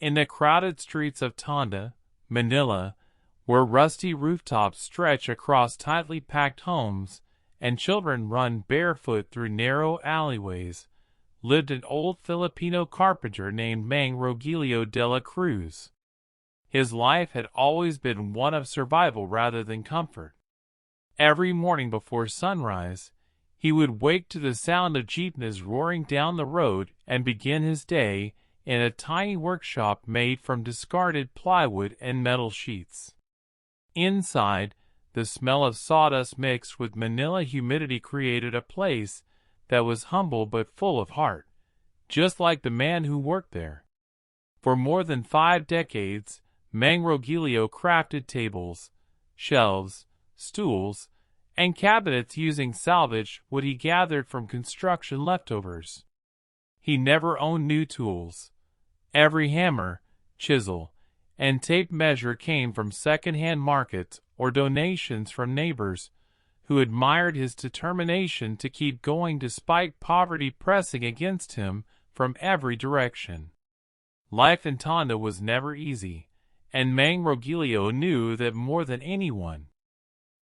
In the crowded streets of Tondo, Manila, where rusty rooftops stretch across tightly packed homes and children run barefoot through narrow alleyways, lived an old Filipino carpenter named Mang Rogelio de la Cruz. His life had always been one of survival rather than comfort. Every morning before sunrise, he would wake to the sound of jeepneys roaring down the road and begin his day in a tiny workshop made from discarded plywood and metal sheets. Inside, the smell of sawdust mixed with Manila humidity created a place that was humble but full of heart, just like the man who worked there. For more than 5 decades, Mang Rogelio crafted tables, shelves, stools, and cabinets using salvaged wood he gathered from construction leftovers. He never owned new tools. Every hammer, chisel, and tape measure came from second-hand markets or donations from neighbors who admired his determination to keep going despite poverty pressing against him from every direction. Life in Tondo was never easy, and Mang Rogelio knew that more than anyone.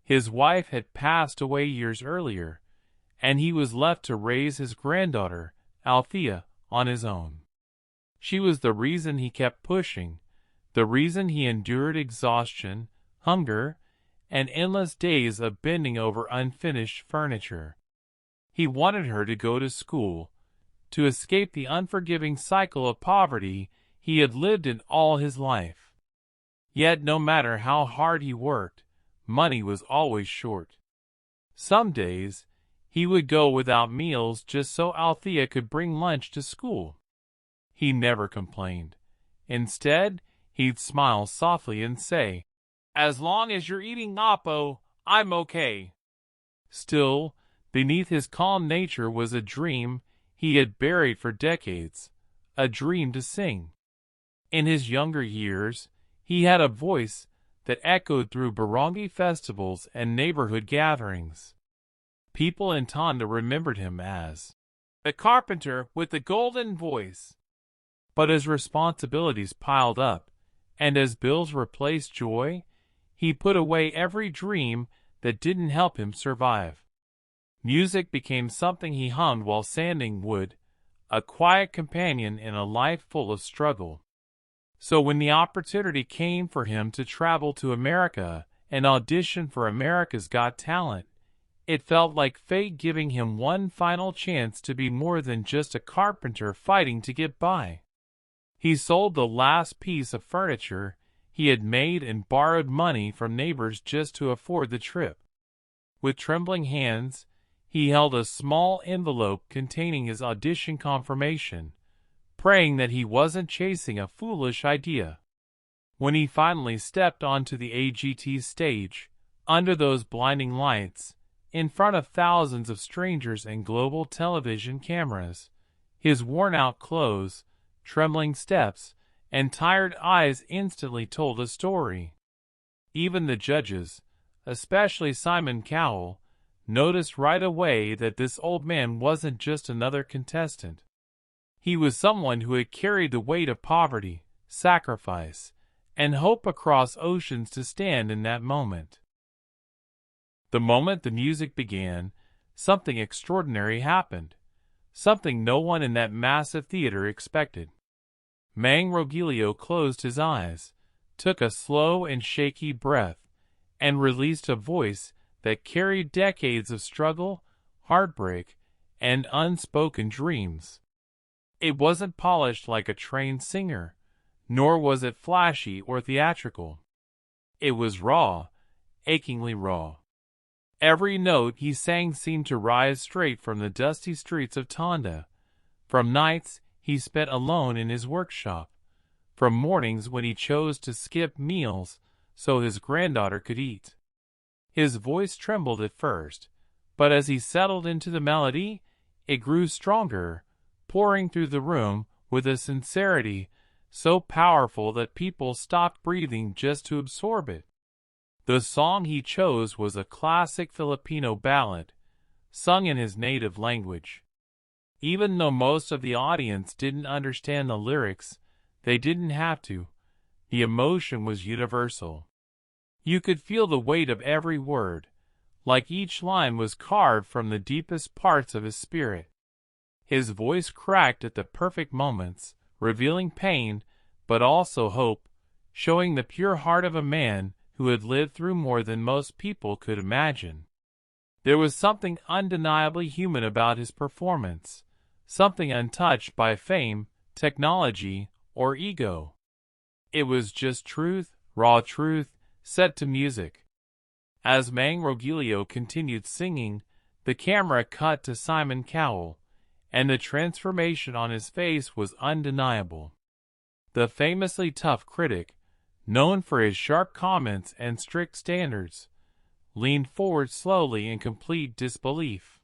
His wife had passed away years earlier, and he was left to raise his granddaughter, Althea, on his own. She was the reason he kept pushing, the reason he endured exhaustion, hunger, and endless days of bending over unfinished furniture. He wanted her to go to school, to escape the unforgiving cycle of poverty he had lived in all his life. Yet no matter how hard he worked, money was always short. Some days, he would go without meals just so Althea could bring lunch to school. He never complained. Instead, he'd smile softly and say, "As long as you're eating Oppo, I'm okay." Still, beneath his calm nature was a dream he had buried for decades, a dream to sing. In his younger years, he had a voice that echoed through barangay festivals and neighborhood gatherings. People in Tondo remembered him as the carpenter with the golden voice. But as responsibilities piled up, and as bills replaced joy, he put away every dream that didn't help him survive. Music became something he hummed while sanding wood, a quiet companion in a life full of struggle. So when the opportunity came for him to travel to America and audition for America's Got Talent, it felt like fate giving him one final chance to be more than just a carpenter fighting to get by. He sold the last piece of furniture he had made and borrowed money from neighbors just to afford the trip. With trembling hands, he held a small envelope containing his audition confirmation, praying that he wasn't chasing a foolish idea. When he finally stepped onto the AGT stage, under those blinding lights, in front of thousands of strangers and global television cameras, his worn-out clothes, trembling steps, and tired eyes instantly told a story. Even the judges, especially Simon Cowell, noticed right away that this old man wasn't just another contestant. He was someone who had carried the weight of poverty, sacrifice, and hope across oceans to stand in that moment. The moment the music began, something extraordinary happened, something no one in that massive theater expected. Mang Rogelio closed his eyes, took a slow and shaky breath, and released a voice that carried decades of struggle, heartbreak, and unspoken dreams. It wasn't polished like a trained singer, nor was it flashy or theatrical. It was raw, achingly raw. Every note he sang seemed to rise straight from the dusty streets of Tondo, from nights he spent alone in his workshop, from mornings when he chose to skip meals so his granddaughter could eat. His voice trembled at first, but as he settled into the melody, it grew stronger, pouring through the room with a sincerity so powerful that people stopped breathing just to absorb it. The song he chose was a classic Filipino ballad, sung in his native language. Even though most of the audience didn't understand the lyrics, They didn't have to. The emotion was universal. You could feel the weight of every word, like each line was carved from the deepest parts of his spirit. His voice cracked at the perfect moments, revealing pain, but also hope, showing the pure heart of a man who had lived through more than most people could imagine. There was something undeniably human about his performance, something untouched by fame, technology, or ego. It was just truth, raw truth, set to music. As Mang Rogelio continued singing, the camera cut to Simon Cowell, and the transformation on his face was undeniable. The famously tough critic, known for his sharp comments and strict standards, leaned forward slowly in complete disbelief.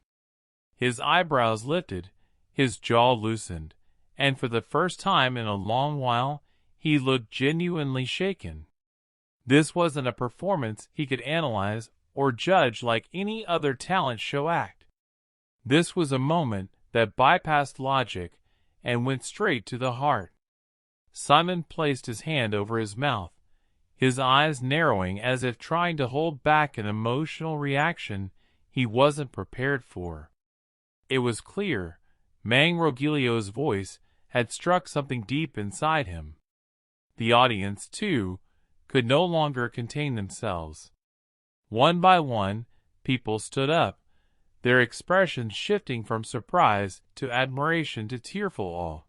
His eyebrows lifted, his jaw loosened, and for the first time in a long while, he looked genuinely shaken. This wasn't a performance he could analyze or judge like any other talent show act. This was a moment that bypassed logic and went straight to the heart. Simon placed his hand over his mouth, his eyes narrowing as if trying to hold back an emotional reaction he wasn't prepared for. It was clear, Mang Rogelio's voice had struck something deep inside him. The audience, too, could no longer contain themselves. One by one, people stood up, their expressions shifting from surprise to admiration to tearful awe.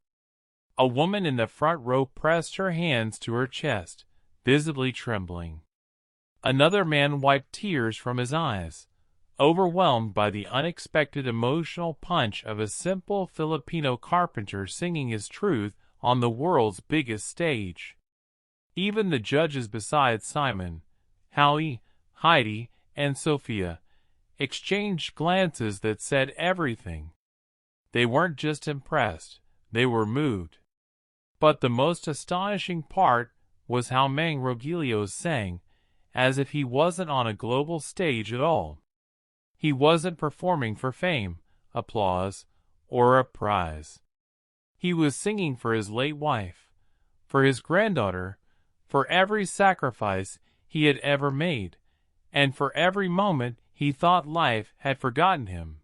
A woman in the front row pressed her hands to her chest, visibly trembling. Another man wiped tears from his eyes, overwhelmed by the unexpected emotional punch of a simple Filipino carpenter singing his truth on the world's biggest stage. Even the judges beside Simon, Howie, Heidi, and Sophia, exchanged glances that said everything. They weren't just impressed, they were moved. But the most astonishing part was how Mang Rogelio sang, as if he wasn't on a global stage at all. He wasn't performing for fame, applause, or a prize. He was singing for his late wife, for his granddaughter, for every sacrifice he had ever made, and for every moment he thought life had forgotten him.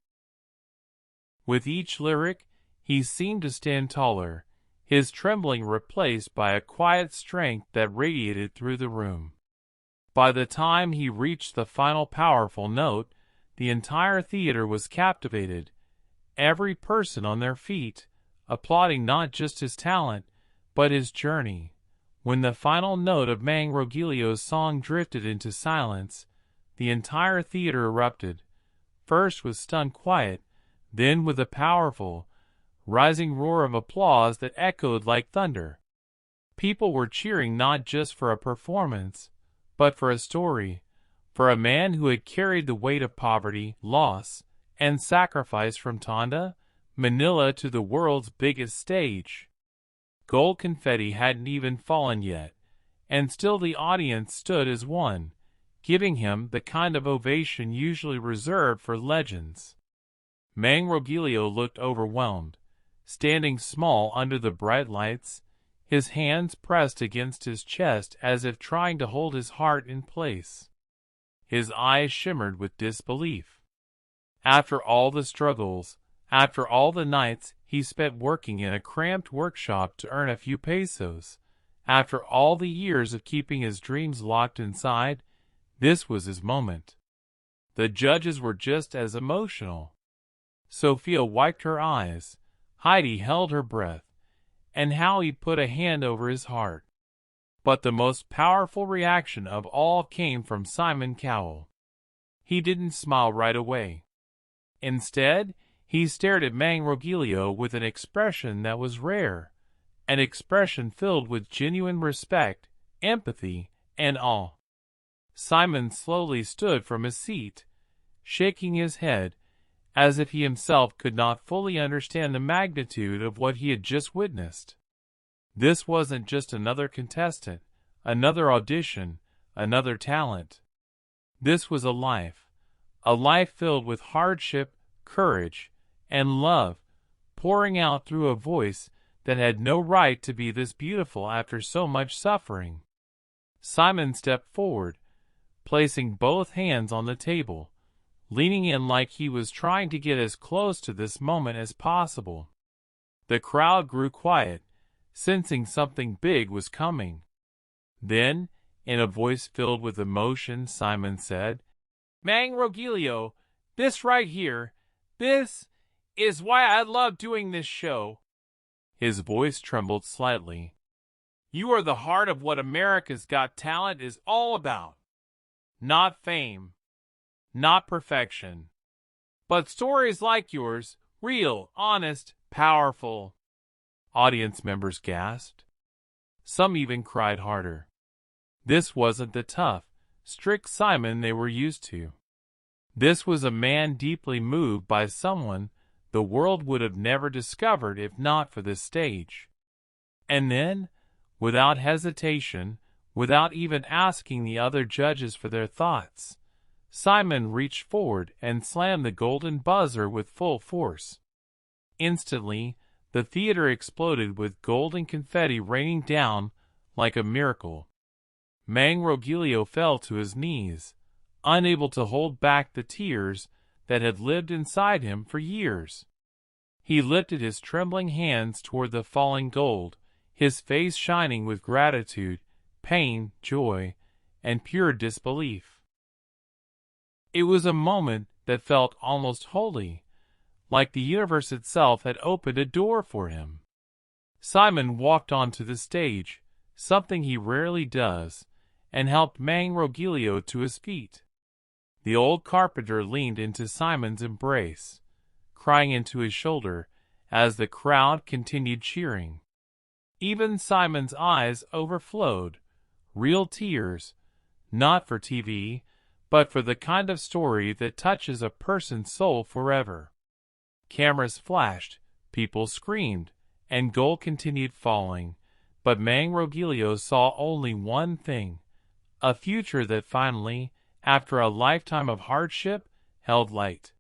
With each lyric, he seemed to stand taller, his trembling replaced by a quiet strength that radiated through the room. By the time he reached the final powerful note, the entire theater was captivated, every person on their feet, applauding not just his talent, but his journey. When the final note of Mang Rogelio's song drifted into silence, the entire theater erupted, first with stunned quiet, then with a powerful, rising roar of applause that echoed like thunder. People were cheering not just for a performance, but for a story, for a man who had carried the weight of poverty, loss, and sacrifice from Tondo, Manila to the world's biggest stage. Gold confetti hadn't even fallen yet, and still the audience stood as one, giving him the kind of ovation usually reserved for legends. Mang Rogelio looked overwhelmed, standing small under the bright lights, his hands pressed against his chest as if trying to hold his heart in place. His eyes shimmered with disbelief. After all the struggles, after all the nights he spent working in a cramped workshop to earn a few pesos, after all the years of keeping his dreams locked inside, this was his moment. The judges were just as emotional. Sophia wiped her eyes, Heidi held her breath, and Howie put a hand over his heart. But the most powerful reaction of all came from Simon Cowell. He didn't smile right away. Instead, he stared at Mang Rogelio with an expression that was rare, an expression filled with genuine respect, empathy, and awe. Simon slowly stood from his seat, shaking his head, as if he himself could not fully understand the magnitude of what he had just witnessed. This wasn't just another contestant, another audition, another talent. This was a life filled with hardship, courage, and love, pouring out through a voice that had no right to be this beautiful after so much suffering. Simon stepped forward, placing both hands on the table, leaning in like he was trying to get as close to this moment as possible. The crowd grew quiet, sensing something big was coming. Then, in a voice filled with emotion, Simon said, "Mang Rogelio, this right here, this is why I love doing this show." His voice trembled slightly. "You are the heart of what America's Got Talent is all about. Not fame, not perfection, but stories like yours, real, honest, powerful." Audience members gasped. Some even cried harder. This wasn't the tough, strict Simon they were used to. This was a man deeply moved by someone the world would have never discovered if not for this stage. And then, without hesitation, without even asking the other judges for their thoughts, Simon reached forward and slammed the golden buzzer with full force. Instantly, the theater exploded with golden confetti raining down like a miracle. Mang Rogelio fell to his knees, unable to hold back the tears that had lived inside him for years. He lifted his trembling hands toward the falling gold, his face shining with gratitude, pain, joy, and pure disbelief. It was a moment that felt almost holy, like the universe itself had opened a door for him. Simon walked onto the stage, something he rarely does, and helped Mang Rogelio to his feet. The old carpenter leaned into Simon's embrace, crying into his shoulder as the crowd continued cheering. Even Simon's eyes overflowed, real tears, not for TV, but for the kind of story that touches a person's soul forever. Cameras flashed, people screamed, and gold continued falling, but Mang Rogelio saw only one thing, a future that finally, after a lifetime of hardship, held light.